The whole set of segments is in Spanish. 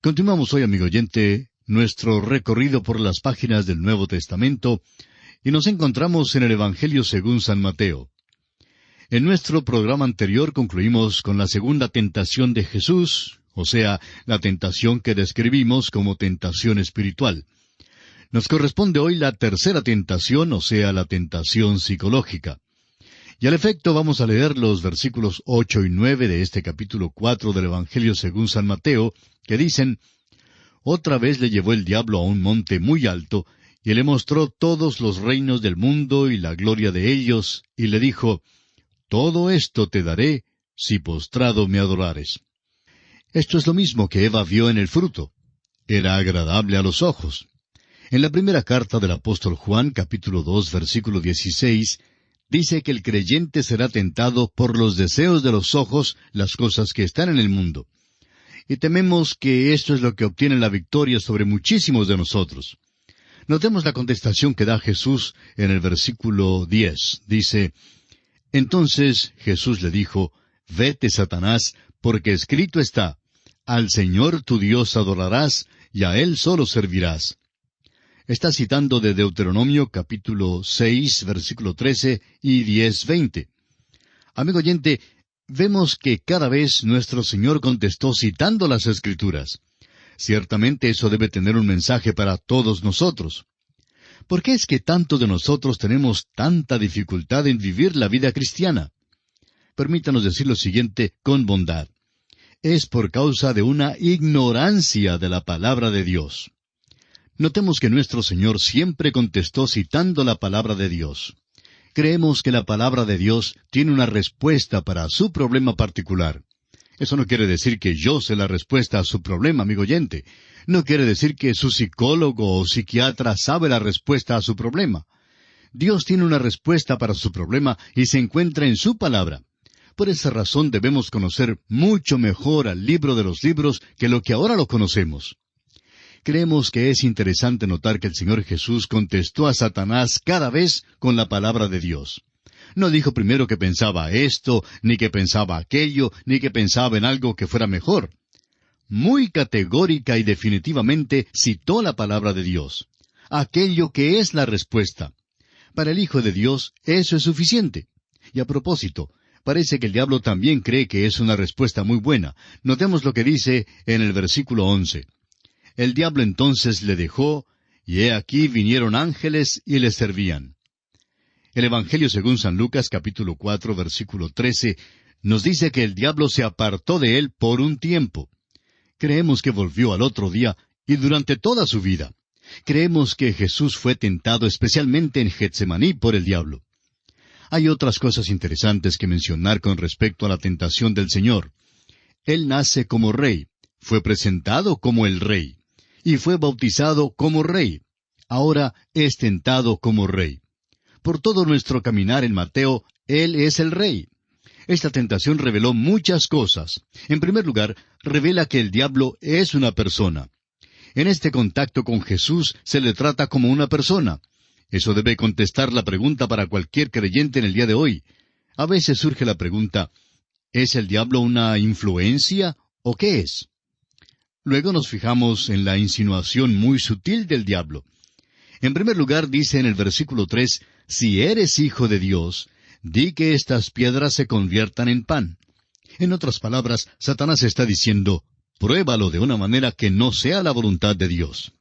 Continuamos hoy, amigo oyente, nuestro recorrido por las páginas del Nuevo Testamento y nos encontramos en el Evangelio según San Mateo. En nuestro programa anterior concluimos con la segunda tentación de Jesús, o sea, la tentación que describimos como tentación espiritual. Nos corresponde hoy la tercera tentación, o sea, la tentación psicológica. Y al efecto vamos a leer los versículos 8 y 9 de este capítulo 4 del Evangelio según San Mateo, que dicen: Otra vez le llevó el diablo a un monte muy alto, y le mostró todos los reinos del mundo y la gloria de ellos, y le dijo: Todo esto te daré, si postrado me adorares. Esto es lo mismo que Eva vio en el fruto. Era agradable a los ojos. En la primera carta del apóstol Juan, capítulo 2, versículo 16, dice que el creyente será tentado por los deseos de los ojos, las cosas que están en el mundo. Y tememos que esto es lo que obtiene la victoria sobre muchísimos de nosotros. Notemos la contestación que da Jesús en el versículo 10. Dice: Entonces Jesús le dijo: Vete, Satanás, porque escrito está: Al Señor tu Dios adorarás, y a Él solo servirás. Está citando de Deuteronomio capítulo 6, versículo 13 y 10, 20. Amigo oyente, vemos que cada vez nuestro Señor contestó citando las Escrituras. Ciertamente eso debe tener un mensaje para todos nosotros. ¿Por qué es que tanto de nosotros tenemos tanta dificultad en vivir la vida cristiana? Permítanos decir lo siguiente con bondad. Es por causa de una ignorancia de la palabra de Dios. Notemos que nuestro Señor siempre contestó citando la palabra de Dios. Creemos que la palabra de Dios tiene una respuesta para su problema particular. Eso no quiere decir que yo sé la respuesta a su problema, amigo oyente. No quiere decir que su psicólogo o psiquiatra sabe la respuesta a su problema. Dios tiene una respuesta para su problema y se encuentra en su palabra. Por esa razón debemos conocer mucho mejor al libro de los libros que lo que ahora lo conocemos. Creemos que es interesante notar que el Señor Jesús contestó a Satanás cada vez con la palabra de Dios. No dijo primero que pensaba esto, ni que pensaba aquello, ni que pensaba en algo que fuera mejor. Muy categórica y definitivamente citó la palabra de Dios, aquello que es la respuesta. Para el Hijo de Dios eso es suficiente. Y a propósito, parece que el diablo también cree que es una respuesta muy buena. Notemos lo que dice en el versículo 11. El diablo entonces le dejó, y he aquí vinieron ángeles y le servían. El Evangelio según San Lucas, capítulo 4, versículo 13, nos dice que el diablo se apartó de él por un tiempo. Creemos que volvió al otro día y durante toda su vida. Creemos que Jesús fue tentado especialmente en Getsemaní por el diablo. Hay otras cosas interesantes que mencionar con respecto a la tentación del Señor. Él nace como rey, fue presentado como el rey, y fue bautizado como rey. Ahora es tentado como rey. Por todo nuestro caminar en Mateo, Él es el rey. Esta tentación reveló muchas cosas. En primer lugar, revela que el diablo es una persona. En este contacto con Jesús se le trata como una persona. Eso debe contestar la pregunta para cualquier creyente en el día de hoy. A veces surge la pregunta: ¿es el diablo una influencia o qué es? Luego nos fijamos en la insinuación muy sutil del diablo. En primer lugar dice en el versículo 3, Si eres hijo de Dios, di que estas piedras se conviertan en pan. En otras palabras, Satanás está diciendo: pruébalo de una manera que no sea la voluntad de Dios.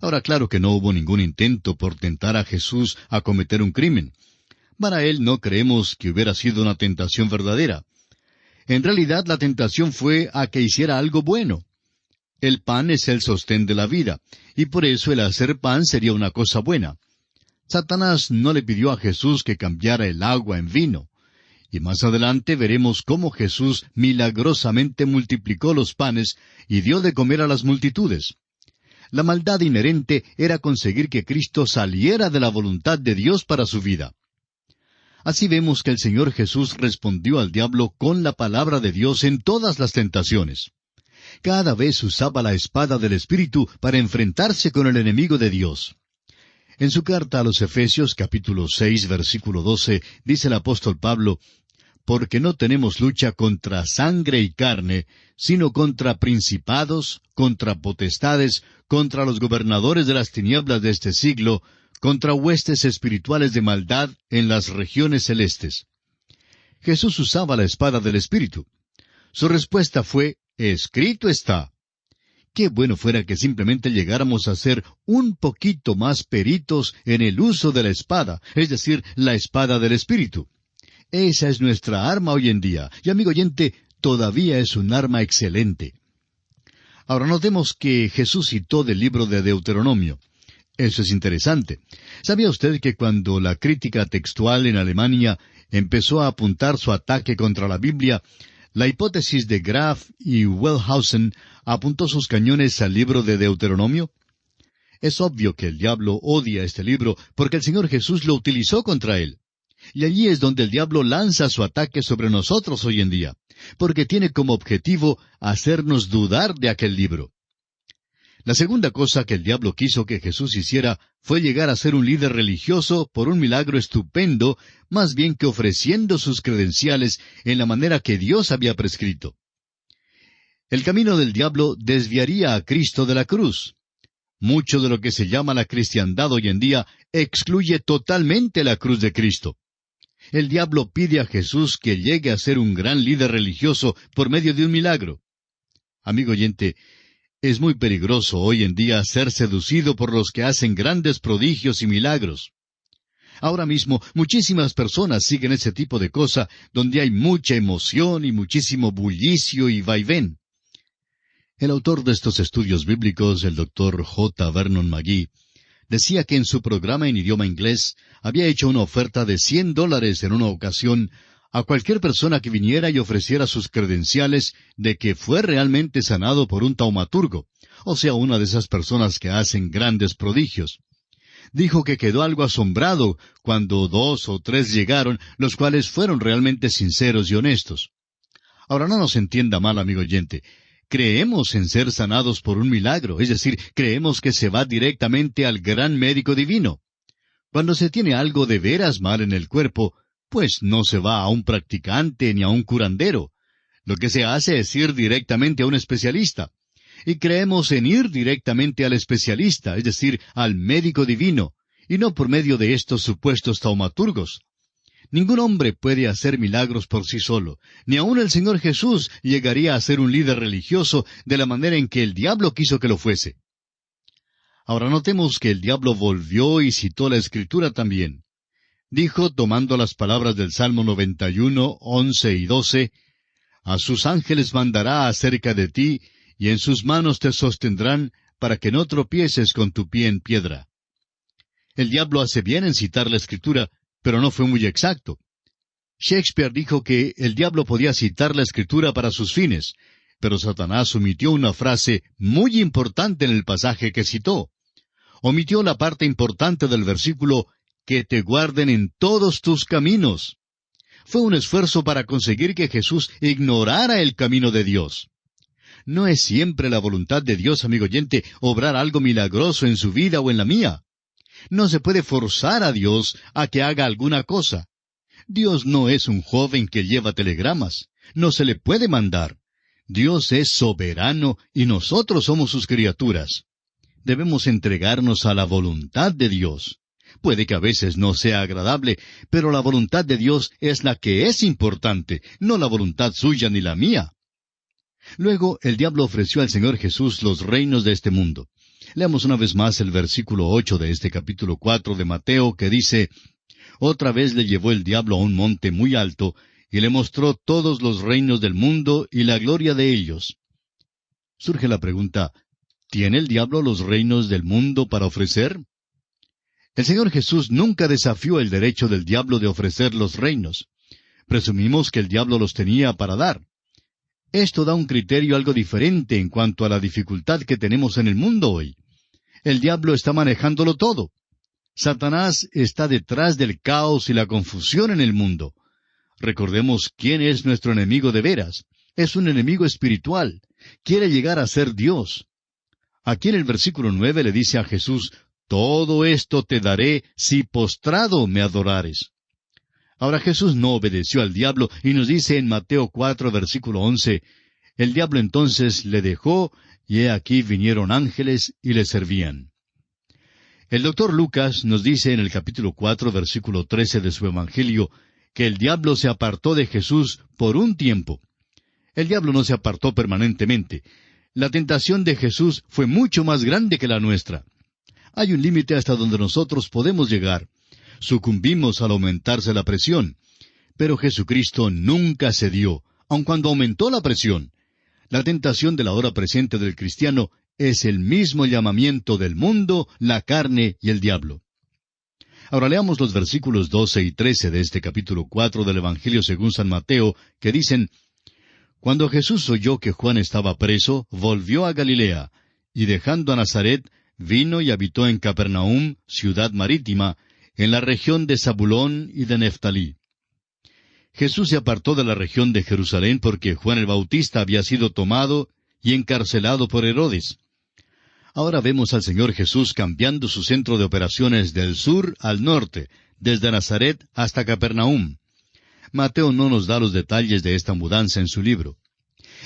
Ahora, claro que no hubo ningún intento por tentar a Jesús a cometer un crimen. Para él no creemos que hubiera sido una tentación verdadera. En realidad la tentación fue a que hiciera algo bueno. El pan es el sostén de la vida, y por eso el hacer pan sería una cosa buena. Satanás no le pidió a Jesús que cambiara el agua en vino. Y más adelante veremos cómo Jesús milagrosamente multiplicó los panes y dio de comer a las multitudes. La maldad inherente era conseguir que Cristo saliera de la voluntad de Dios para su vida. Así vemos que el Señor Jesús respondió al diablo con la palabra de Dios en todas las tentaciones. Cada vez usaba la espada del Espíritu para enfrentarse con el enemigo de Dios. En su carta a los Efesios, capítulo 6, versículo 12, dice el apóstol Pablo: porque no tenemos lucha contra sangre y carne, sino contra principados, contra potestades, contra los gobernadores de las tinieblas de este siglo, contra huestes espirituales de maldad en las regiones celestes. Jesús usaba la espada del Espíritu. Su respuesta fue, escrito está. Qué bueno fuera que simplemente llegáramos a ser un poquito más peritos en el uso de la espada, es decir, la espada del Espíritu. Esa es nuestra arma hoy en día, y amigo oyente, todavía es un arma excelente. Ahora notemos que Jesús citó del libro de Deuteronomio. Eso es interesante. ¿Sabía usted que cuando la crítica textual en Alemania empezó a apuntar su ataque contra la Biblia, la hipótesis de Graf y Wellhausen apuntó sus cañones al libro de Deuteronomio? Es obvio que el diablo odia este libro porque el Señor Jesús lo utilizó contra él. Y allí es donde el diablo lanza su ataque sobre nosotros hoy en día, porque tiene como objetivo hacernos dudar de aquel libro. La segunda cosa que el diablo quiso que Jesús hiciera fue llegar a ser un líder religioso por un milagro estupendo, más bien que ofreciendo sus credenciales en la manera que Dios había prescrito. El camino del diablo desviaría a Cristo de la cruz. Mucho de lo que se llama la cristiandad hoy en día excluye totalmente la cruz de Cristo. El diablo pide a Jesús que llegue a ser un gran líder religioso por medio de un milagro. Amigo oyente, es muy peligroso hoy en día ser seducido por los que hacen grandes prodigios y milagros. Ahora mismo, muchísimas personas siguen ese tipo de cosa donde hay mucha emoción y muchísimo bullicio y vaivén. El autor de estos estudios bíblicos, el Dr. J. Vernon McGee, decía que en su programa en idioma inglés había hecho una oferta de $100 en una ocasión a cualquier persona que viniera y ofreciera sus credenciales de que fue realmente sanado por un taumaturgo, o sea, una de esas personas que hacen grandes prodigios. Dijo que quedó algo asombrado cuando 2 o 3 llegaron, los cuales fueron realmente sinceros y honestos. Ahora no nos entienda mal, amigo oyente. Creemos en ser sanados por un milagro, es decir, creemos que se va directamente al gran médico divino. Cuando se tiene algo de veras mal en el cuerpo, pues no se va a un practicante ni a un curandero. Lo que se hace es ir directamente a un especialista. Y creemos en ir directamente al especialista, es decir, al médico divino, y no por medio de estos supuestos taumaturgos. Ningún hombre puede hacer milagros por sí solo, ni aun el Señor Jesús llegaría a ser un líder religioso de la manera en que el diablo quiso que lo fuese. Ahora notemos que el diablo volvió y citó la Escritura también. Dijo, tomando las palabras del Salmo 91, 11 y 12, «A sus ángeles mandará acerca de ti, y en sus manos te sostendrán, para que no tropieces con tu pie en piedra». El diablo hace bien en citar la Escritura, pero no fue muy exacto. Shakespeare dijo que el diablo podía citar la Escritura para sus fines, pero Satanás omitió una frase muy importante en el pasaje que citó. Omitió la parte importante del versículo, «que te guarden en todos tus caminos». Fue un esfuerzo para conseguir que Jesús ignorara el camino de Dios. No es siempre la voluntad de Dios, amigo oyente, obrar algo milagroso en su vida o en la mía. No se puede forzar a Dios a que haga alguna cosa. Dios no es un joven que lleva telegramas. No se le puede mandar. Dios es soberano y nosotros somos sus criaturas. Debemos entregarnos a la voluntad de Dios. Puede que a veces no sea agradable, pero la voluntad de Dios es la que es importante, no la voluntad suya ni la mía. Luego el diablo ofreció al Señor Jesús los reinos de este mundo. Leamos una vez más el versículo 8 de este capítulo 4 de Mateo, que dice, «Otra vez le llevó el diablo a un monte muy alto, y le mostró todos los reinos del mundo y la gloria de ellos». Surge la pregunta, ¿tiene el diablo los reinos del mundo para ofrecer? El Señor Jesús nunca desafió el derecho del diablo de ofrecer los reinos. Presumimos que el diablo los tenía para dar. Esto da un criterio algo diferente en cuanto a la dificultad que tenemos en el mundo hoy. El diablo está manejándolo todo. Satanás está detrás del caos y la confusión en el mundo. Recordemos quién es nuestro enemigo de veras. Es un enemigo espiritual. Quiere llegar a ser Dios. Aquí en el versículo 9 le dice a Jesús, «Todo esto te daré si postrado me adorares». Ahora Jesús no obedeció al diablo y nos dice en Mateo 4, versículo 11, el diablo entonces le dejó, y he aquí vinieron ángeles y le servían. El doctor Lucas nos dice en el capítulo 4, versículo 13 de su Evangelio, que el diablo se apartó de Jesús por un tiempo. El diablo no se apartó permanentemente. La tentación de Jesús fue mucho más grande que la nuestra. Hay un límite hasta donde nosotros podemos llegar. Sucumbimos al aumentarse la presión. Pero Jesucristo nunca cedió, aun cuando aumentó la presión. La tentación de la hora presente del cristiano es el mismo llamamiento del mundo, la carne y el diablo. Ahora leamos los versículos 12 y 13 de este capítulo 4 del Evangelio según San Mateo, que dicen, Cuando Jesús oyó que Juan estaba preso, volvió a Galilea, y dejando a Nazaret, vino y habitó en Capernaum, ciudad marítima, en la región de Zabulón y de Neftalí. Jesús se apartó de la región de Jerusalén porque Juan el Bautista había sido tomado y encarcelado por Herodes. Ahora vemos al Señor Jesús cambiando su centro de operaciones del sur al norte, desde Nazaret hasta Capernaum. Mateo no nos da los detalles de esta mudanza en su libro.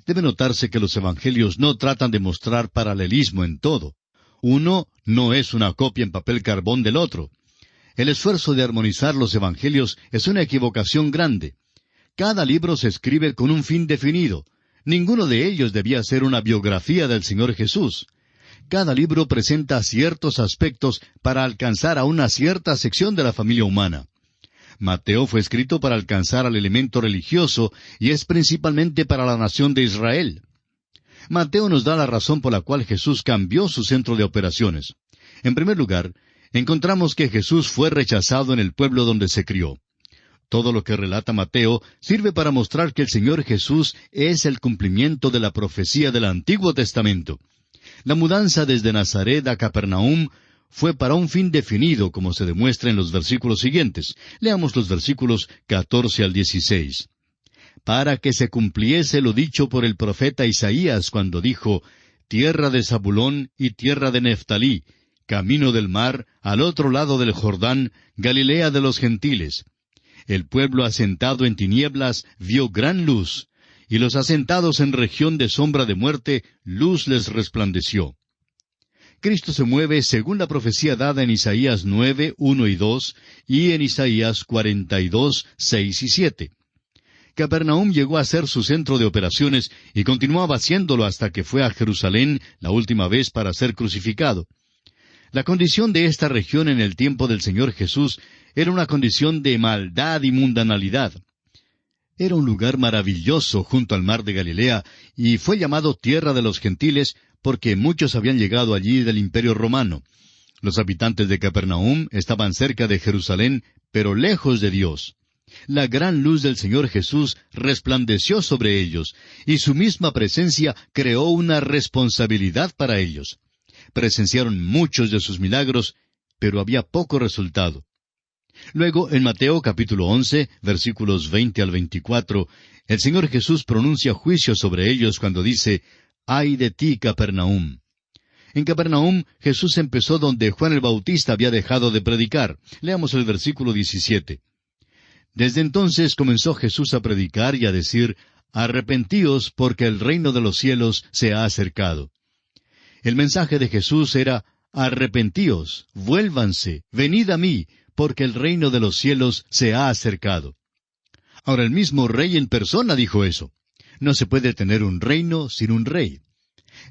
Debe notarse que los evangelios no tratan de mostrar paralelismo en todo. Uno no es una copia en papel carbón del otro. El esfuerzo de armonizar los evangelios es una equivocación grande. Cada libro se escribe con un fin definido. Ninguno de ellos debía ser una biografía del Señor Jesús. Cada libro presenta ciertos aspectos para alcanzar a una cierta sección de la familia humana. Mateo fue escrito para alcanzar al elemento religioso y es principalmente para la nación de Israel. Mateo nos da la razón por la cual Jesús cambió su centro de operaciones. En primer lugar, encontramos que Jesús fue rechazado en el pueblo donde se crió. Todo lo que relata Mateo sirve para mostrar que el Señor Jesús es el cumplimiento de la profecía del Antiguo Testamento. La mudanza desde Nazaret a Capernaum fue para un fin definido, como se demuestra en los versículos siguientes. Leamos los versículos 14 al 16. Para que se cumpliese lo dicho por el profeta Isaías cuando dijo, Tierra de Zabulón y tierra de Neftalí, camino del mar, al otro lado del Jordán, Galilea de los gentiles. El pueblo asentado en tinieblas vio gran luz, y los asentados en región de sombra de muerte, luz les resplandeció. Cristo se mueve según la profecía dada en Isaías 9, 1 y 2, y en Isaías 42, 6 y 7. Capernaum llegó a ser su centro de operaciones y continuaba haciéndolo hasta que fue a Jerusalén la última vez para ser crucificado. La condición de esta región en el tiempo del Señor Jesús era una condición de maldad y mundanalidad. Era un lugar maravilloso junto al mar de Galilea, y fue llamado Tierra de los Gentiles porque muchos habían llegado allí del Imperio Romano. Los habitantes de Capernaum estaban cerca de Jerusalén, pero lejos de Dios. La gran luz del Señor Jesús resplandeció sobre ellos, y su misma presencia creó una responsabilidad para ellos. Presenciaron muchos de sus milagros, pero había poco resultado. Luego, en Mateo capítulo 11, versículos 20 al 24, el Señor Jesús pronuncia juicio sobre ellos cuando dice, «¡Ay de ti, Capernaum!». En Capernaum, Jesús empezó donde Juan el Bautista había dejado de predicar. Leamos el versículo 17. Desde entonces comenzó Jesús a predicar y a decir, «Arrepentíos, porque el reino de los cielos se ha acercado». El mensaje de Jesús era, «Arrepentíos, vuélvanse, venid a mí, porque el reino de los cielos se ha acercado». Ahora el mismo rey en persona dijo eso. No se puede tener un reino sin un rey.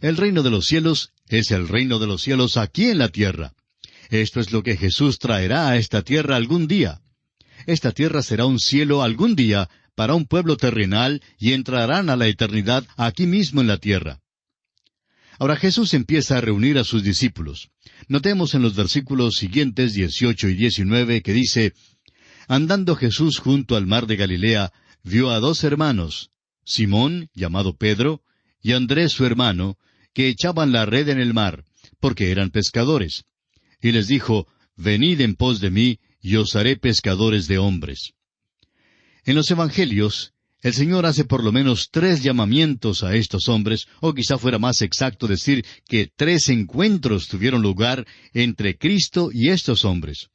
El reino de los cielos es el reino de los cielos aquí en la tierra. Esto es lo que Jesús traerá a esta tierra algún día. Esta tierra será un cielo algún día para un pueblo terrenal y entrarán a la eternidad aquí mismo en la tierra. Ahora Jesús empieza a reunir a sus discípulos. Notemos en los versículos siguientes, 18 y 19, que dice, «Andando Jesús junto al mar de Galilea, vio a dos hermanos, Simón, llamado Pedro, y Andrés su hermano, que echaban la red en el mar, porque eran pescadores. Y les dijo, Venid en pos de mí, y os haré pescadores de hombres». En los Evangelios, el Señor hace por lo menos 3 llamamientos a estos hombres, o quizá fuera más exacto decir que 3 encuentros tuvieron lugar entre Cristo y estos hombres.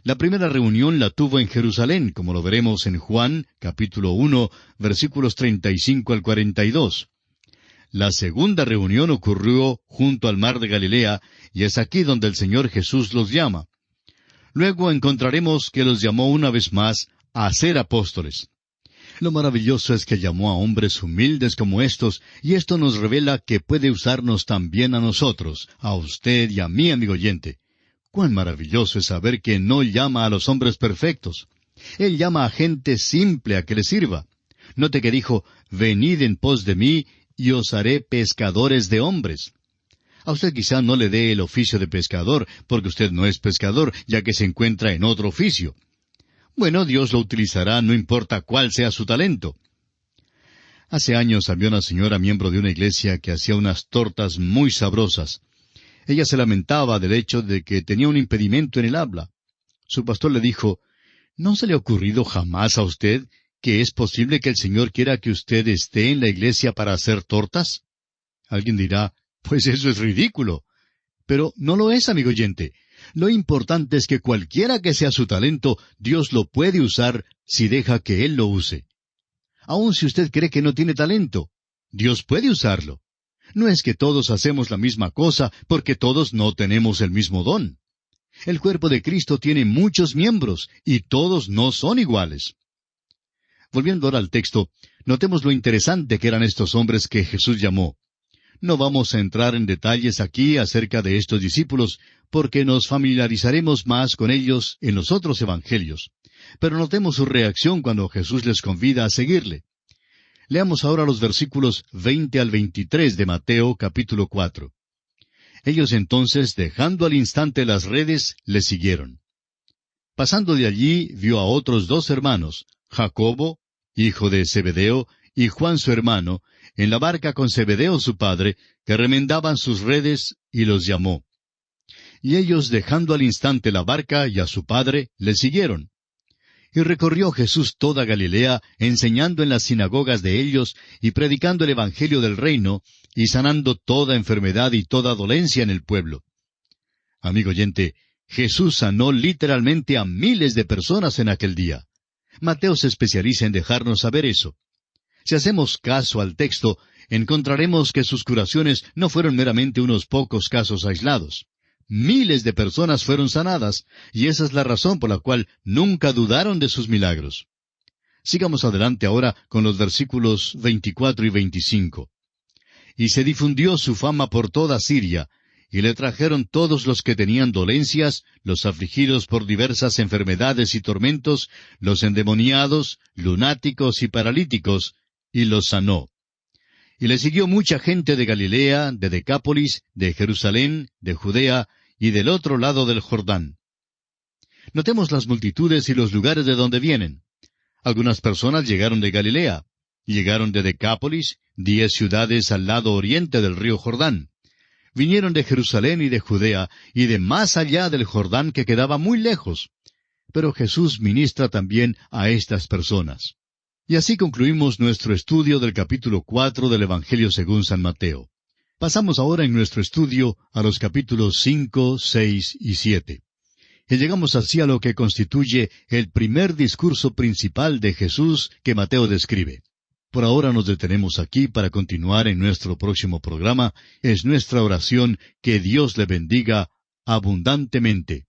La primera reunión la tuvo en Jerusalén, como lo veremos en Juan, capítulo 1, versículos 35 al 42. La segunda reunión ocurrió junto al mar de Galilea, y es aquí donde el Señor Jesús los llama. Luego encontraremos que los llamó una vez más a ser apóstoles. Lo maravilloso es que llamó a hombres humildes como estos, y esto nos revela que puede usarnos también a nosotros, a usted y a mí, amigo oyente. Cuán maravilloso es saber que no llama a los hombres perfectos. Él llama a gente simple a que le sirva. Note que dijo, venid en pos de mí, y os haré pescadores de hombres. A usted quizá no le dé el oficio de pescador, porque usted no es pescador, ya que se encuentra en otro oficio. Bueno, Dios lo utilizará, no importa cuál sea su talento. Hace años había una señora miembro de una iglesia que hacía unas tortas muy sabrosas. Ella se lamentaba del hecho de que tenía un impedimento en el habla. Su pastor le dijo, ¿no se le ha ocurrido jamás a usted que es posible que el Señor quiera que usted esté en la iglesia para hacer tortas? Alguien dirá, pues eso es ridículo. Pero no lo es, amigo oyente. Lo importante es que cualquiera que sea su talento, Dios lo puede usar si deja que Él lo use. Aun si usted cree que no tiene talento, Dios puede usarlo. No es que todos hacemos la misma cosa, porque todos no tenemos el mismo don. El cuerpo de Cristo tiene muchos miembros, y todos no son iguales. Volviendo ahora al texto, notemos lo interesante que eran estos hombres que Jesús llamó. No vamos a entrar en detalles aquí acerca de estos discípulos, porque nos familiarizaremos más con ellos en los otros evangelios. Pero notemos su reacción cuando Jesús les convida a seguirle. Leamos ahora los versículos 20 al 23 de Mateo capítulo 4. Ellos entonces, dejando al instante las redes, le siguieron. Pasando de allí, vio a otros 2 hermanos, Jacobo, hijo de Zebedeo, y Juan su hermano, en la barca con Zebedeo su padre, que remendaban sus redes, y los llamó. Y ellos, dejando al instante la barca y a su padre, le siguieron. Y recorrió Jesús toda Galilea, enseñando en las sinagogas de ellos, y predicando el evangelio del reino, y sanando toda enfermedad y toda dolencia en el pueblo. Amigo oyente, Jesús sanó literalmente a miles de personas en aquel día. Mateo se especializa en dejarnos saber eso. Si hacemos caso al texto, encontraremos que sus curaciones no fueron meramente unos pocos casos aislados. Miles de personas fueron sanadas, y esa es la razón por la cual nunca dudaron de sus milagros. Sigamos adelante ahora con los versículos 24 y 25. Y se difundió su fama por toda Siria, y le trajeron todos los que tenían dolencias, los afligidos por diversas enfermedades y tormentos, los endemoniados, lunáticos y paralíticos, y los sanó. Y le siguió mucha gente de Galilea, de Decápolis, de Jerusalén, de Judea, y del otro lado del Jordán. Notemos las multitudes y los lugares de donde vienen. Algunas personas llegaron de Galilea, llegaron de Decápolis, 10 ciudades al lado oriente del río Jordán. Vinieron de Jerusalén y de Judea, y de más allá del Jordán que quedaba muy lejos. Pero Jesús ministra también a estas personas. Y así concluimos nuestro estudio del capítulo 4 del Evangelio según San Mateo. Pasamos ahora en nuestro estudio a los capítulos 5, 6 y 7. Y llegamos así a lo que constituye el primer discurso principal de Jesús que Mateo describe. Por ahora nos detenemos aquí para continuar en nuestro próximo programa. Es nuestra oración que Dios le bendiga abundantemente.